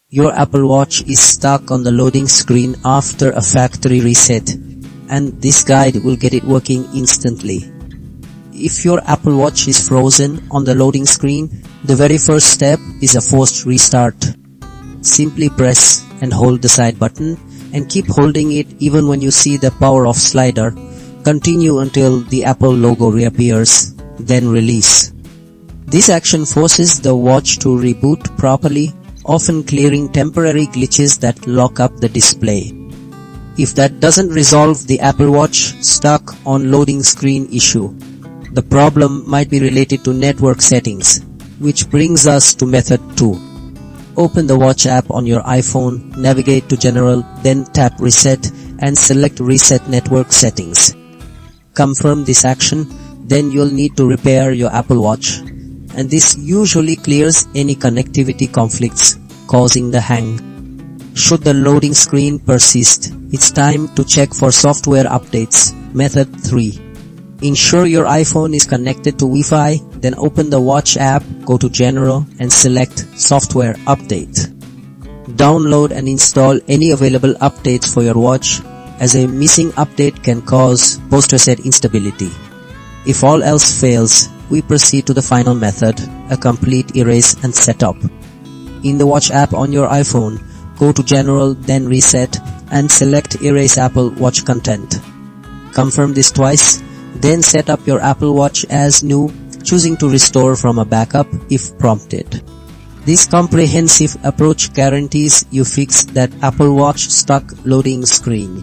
Your Apple Watch is stuck on the loading screen after a factory reset, and this guide will get it working instantly. If your Apple Watch is frozen on the loading screen, the very first step is a forced restart. Simply press and hold the side button and keep holding it even when you see the power off slider. Continue until the Apple logo reappears, then release. This action forces the watch to reboot properly, often clearing temporary glitches that lock up the display. If that doesn't resolve the Apple Watch stuck on loading screen issue, the problem might be related to network settings, which brings us to method 2. Open the Watch app on your iPhone, navigate to General, then tap Reset and select Reset Network Settings. Confirm this action, then you'll need to repair your Apple Watch, and this usually clears any connectivity conflicts causing the hang. Should the loading screen persist, it's time to check for software updates. Method 3. Ensure your iPhone is connected to Wi-Fi, then open the Watch app, go to General and select Software Update. Download and install any available updates for your watch, as a missing update can cause post-reset instability. If all else fails, we proceed to the final method, a complete erase and setup. In the Watch app on your iPhone, go to General, then Reset and select Erase Apple Watch Content. Confirm this twice, then set up your Apple Watch as new, choosing to restore from a backup if prompted. This comprehensive approach guarantees you fix that Apple Watch stuck loading screen.